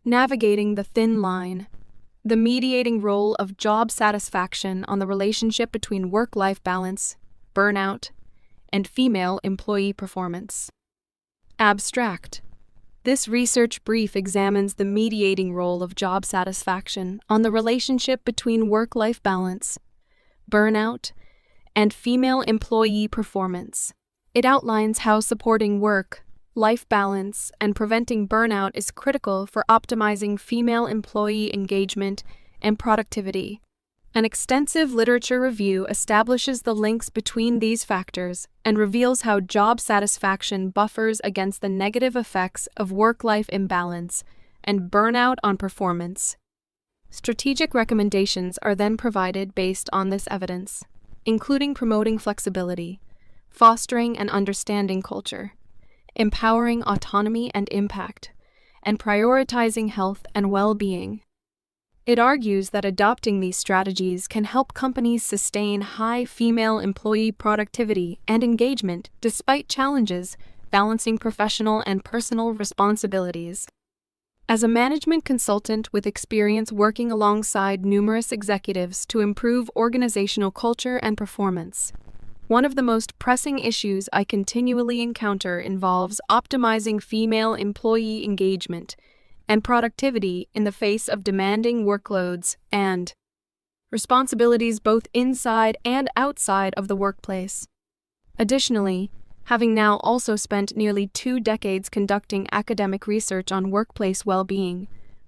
Navigating the thin line. The mediating role of job satisfaction on the relationship between work-life balance, burnout, and female employee performance. Abstract. This research brief examines the mediating role of job satisfaction on the relationship between work-life balance, burnout, and female employee performance. It outlines how supporting work-life balance and preventing burnout is critical for optimizing female employee engagement and productivity. An extensive literature review establishes the links between these factors and reveals how job satisfaction buffers against the negative effects of work-life imbalance and burnout on performance. Strategic recommendations are then provided based on this evidence, including promoting flexibility, fostering an understanding culture, empowering autonomy and impact, and prioritizing health and well-being. It argues that adopting these strategies can help companies sustain high female employee productivity and engagement despite challenges balancing professional and personal responsibilities. As a management consultant with experience working alongside numerous executives to improve organizational culture and performance, one of the most pressing issues I continually encounter involves optimizing female employee engagement and productivity in the face of demanding workloads and responsibilities both inside and outside of the workplace. Additionally, having now also spent nearly 2 decades conducting academic research on workplace well-being,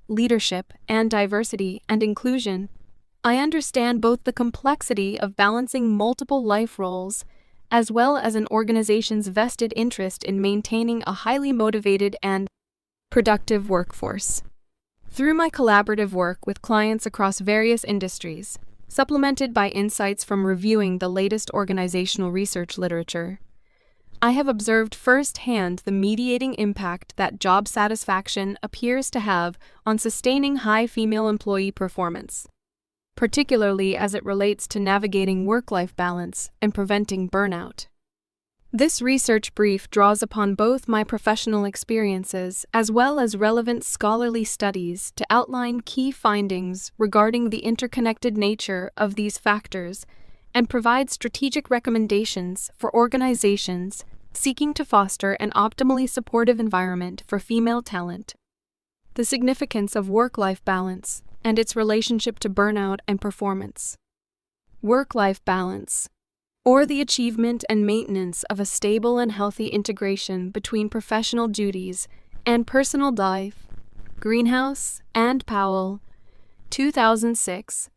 leadership, and diversity and inclusion, I understand both the complexity of balancing multiple life roles as well as an organization's vested interest in maintaining a highly motivated and productive workforce. Through my collaborative work with clients across various industries, supplemented by insights from reviewing the latest organizational research literature, I have observed firsthand the mediating impact that job satisfaction appears to have on sustaining high female employee performance, particularly as it relates to navigating work-life balance and preventing burnout. This research brief draws upon both my professional experiences as well as relevant scholarly studies to outline key findings regarding the interconnected nature of these factors and provide strategic recommendations for organizations seeking to foster an optimally supportive environment for female talent. The significance of work-life balance and its relationship to burnout and performance. Work-life balance, or the achievement and maintenance of a stable and healthy integration between professional duties and personal life. Greenhouse and Powell, 2006,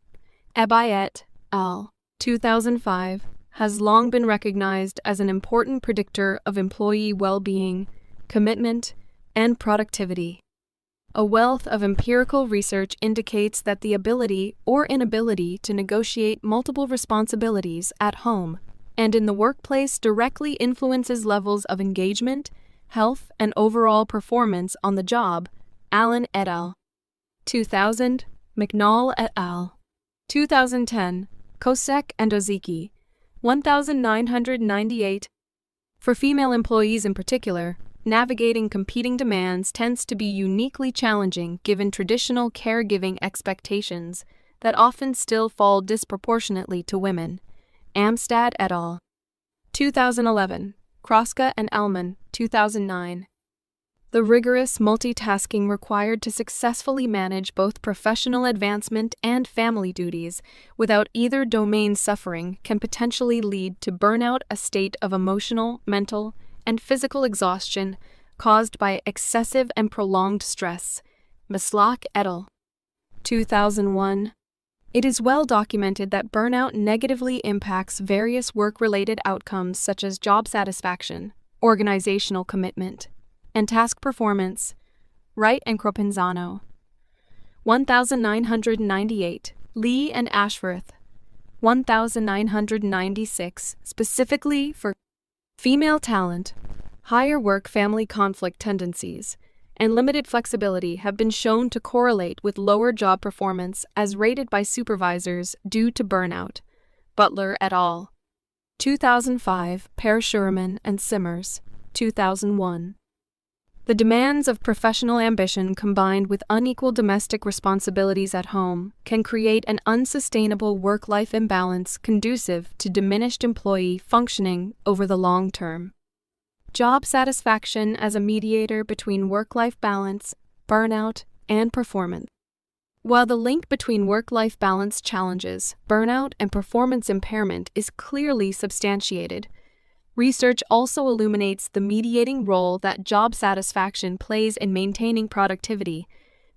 Ebi et al., 2005, has long been recognized as an important predictor of employee well-being, commitment, and productivity. A wealth of empirical research indicates that the ability or inability to negotiate multiple responsibilities at home and in the workplace directly influences levels of engagement, health, and overall performance on the job. Allen et al. 2000, McNall et al. 2010, Kosek and Ozeki, 1998. For female employees in particular, navigating competing demands tends to be uniquely challenging given traditional caregiving expectations that often still fall disproportionately to women. Amstad et al. 2011, Kroska and Elman, 2009. The rigorous multitasking required to successfully manage both professional advancement and family duties without either domain suffering can potentially lead to burnout, a state of emotional, mental, and physical exhaustion caused by excessive and prolonged stress. Maslach et al. 2001. It is well documented that burnout negatively impacts various work-related outcomes such as job satisfaction, organizational commitment, and task performance. Wright and Cropenzano, 1998, Lee and Ashworth, 1996, specifically for female talent, higher work-family conflict tendencies, and limited flexibility have been shown to correlate with lower job performance as rated by supervisors due to burnout. Butler et al. 2005, Parashureman and Simmers, 2001. The demands of professional ambition combined with unequal domestic responsibilities at home can create an unsustainable work-life imbalance conducive to diminished employee functioning over the long term. Job satisfaction as a mediator between work-life balance, burnout, and performance. While the link between work-life balance challenges, burnout, and performance impairment is clearly substantiated, research also illuminates the mediating role that job satisfaction plays in maintaining productivity.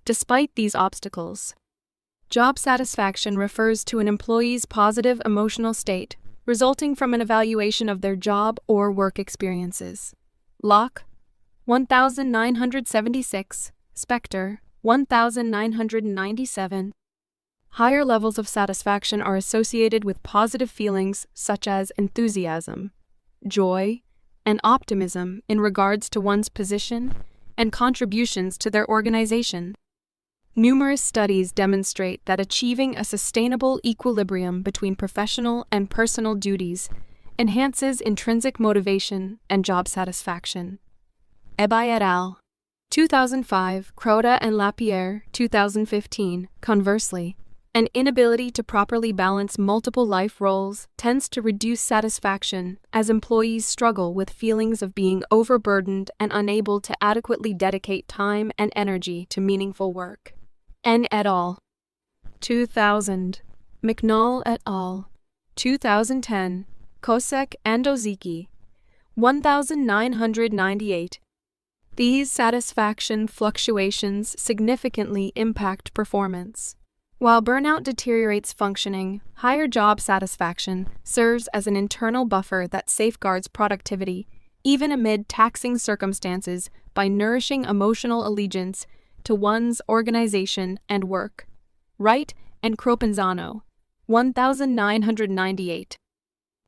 Despite these obstacles, job satisfaction refers to an employee's positive emotional state resulting from an evaluation of their job or work experiences. Locke, 1976, Spector, 1997. Higher levels of satisfaction are associated with positive feelings such as enthusiasm, joy, and optimism in regards to one's position and contributions to their organization. Numerous studies demonstrate that achieving a sustainable equilibrium between professional and personal duties enhances intrinsic motivation and job satisfaction. Ebai et al. 2005, Croda and Lapierre, 2015. Conversely, an inability to properly balance multiple life roles tends to reduce satisfaction as employees struggle with feelings of being overburdened and unable to adequately dedicate time and energy to meaningful work. N. et al. 2000. McNall et al. 2010. Kosek and Ozeki. 1998. These satisfaction fluctuations significantly impact performance. While burnout deteriorates functioning, higher job satisfaction serves as an internal buffer that safeguards productivity, even amid taxing circumstances, by nourishing emotional allegiance to one's organization and work. Wright and Cropenzano, 1998.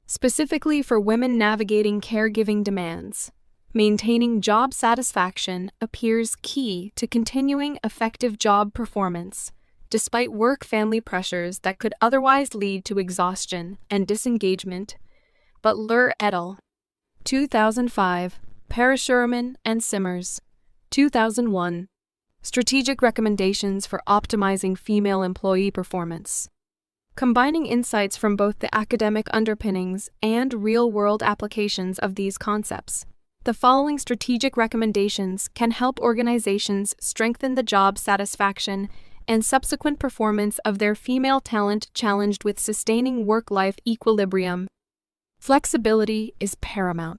Specifically for women navigating caregiving demands, maintaining job satisfaction appears key to continuing effective job performance, despite work-family pressures that could otherwise lead to exhaustion and disengagement. Butler et al. 2005, Parashureman and Simmers, 2001. Strategic recommendations for optimizing female employee performance. Combining insights from both the academic underpinnings and real-world applications of these concepts, the following strategic recommendations can help organizations strengthen the job satisfaction and subsequent performance of their female talent challenged with sustaining work-life equilibrium. Flexibility is paramount.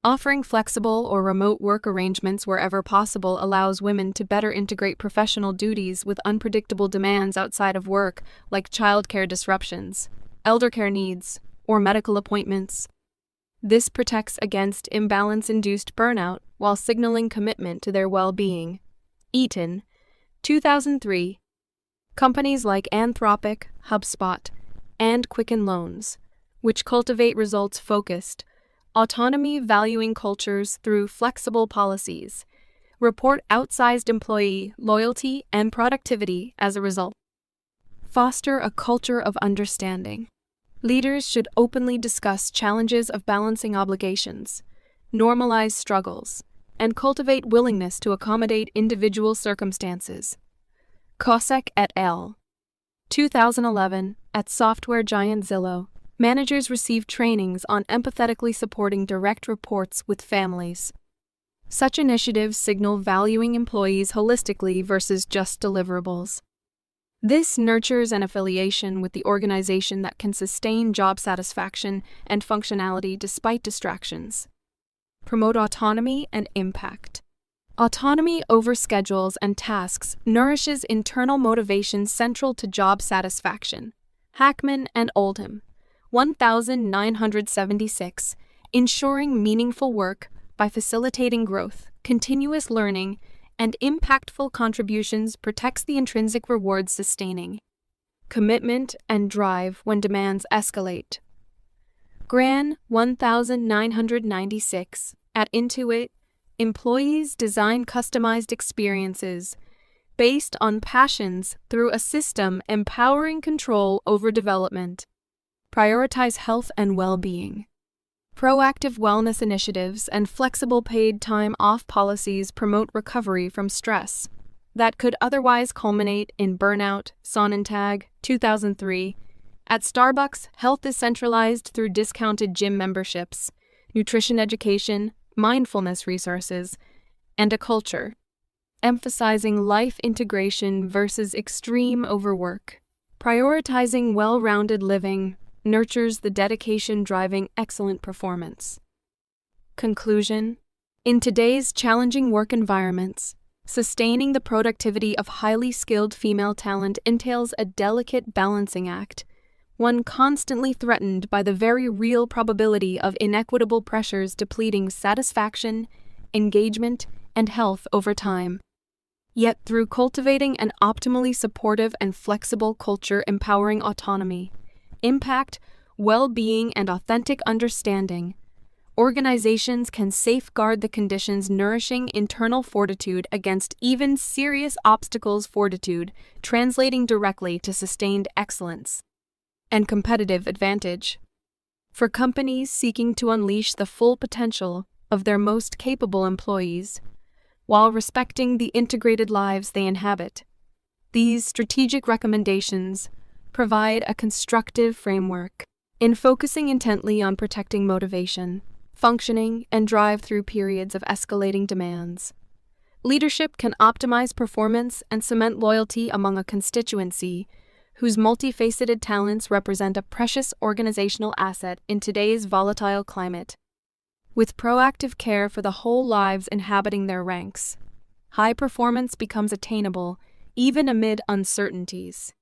Offering flexible or remote work arrangements wherever possible allows women to better integrate professional duties with unpredictable demands outside of work, like childcare disruptions, eldercare needs, or medical appointments. This protects against imbalance-induced burnout while signaling commitment to their well-being. Eaton, 2003. Companies like Anthropic, HubSpot, and Quicken Loans, which cultivate results-focused, autonomy-valuing cultures through flexible policies, report outsized employee loyalty and productivity as a result. Foster a culture of understanding. Leaders should openly discuss challenges of balancing obligations, normalize struggles, and cultivate willingness to accommodate individual circumstances. Kosek et al. 2011, at software giant Zillow, managers receive trainings on empathetically supporting direct reports with families. Such initiatives signal valuing employees holistically versus just deliverables. This nurtures an affiliation with the organization that can sustain job satisfaction and functionality despite distractions. Promote autonomy and impact. Autonomy over schedules and tasks nourishes internal motivation central to job satisfaction. Hackman and Oldham, 1976, ensuring meaningful work by facilitating growth, continuous learning, and impactful contributions protects the intrinsic rewards sustaining commitment and drive when demands escalate. Gran, 1996, at Intuit, employees design customized experiences based on passions through a system empowering control over development. Prioritize health and well-being. Proactive wellness initiatives and flexible paid time off policies promote recovery from stress that could otherwise culminate in burnout. Sonnentag, 2003. At Starbucks, health is centralized through discounted gym memberships, nutrition education, mindfulness resources, and a culture emphasizing life integration versus extreme overwork. Prioritizing well-rounded living nurtures the dedication driving excellent performance. Conclusion: in today's challenging work environments, sustaining the productivity of highly skilled female talent entails a delicate balancing act, one constantly threatened by the very real probability of inequitable pressures depleting satisfaction, engagement, and health over time. Yet through cultivating an optimally supportive and flexible culture empowering autonomy, impact, well-being, and authentic understanding, organizations can safeguard the conditions nourishing internal fortitude against even serious obstacles, fortitude translating directly to sustained excellence and competitive advantage. For companies seeking to unleash the full potential of their most capable employees, while respecting the integrated lives they inhabit, these strategic recommendations provide a constructive framework. In focusing intently on protecting motivation, functioning, and drive through periods of escalating demands, leadership can optimize performance and cement loyalty among a constituency whose multifaceted talents represent a precious organizational asset in today's volatile climate. With proactive care for the whole lives inhabiting their ranks, high performance becomes attainable even amid uncertainties.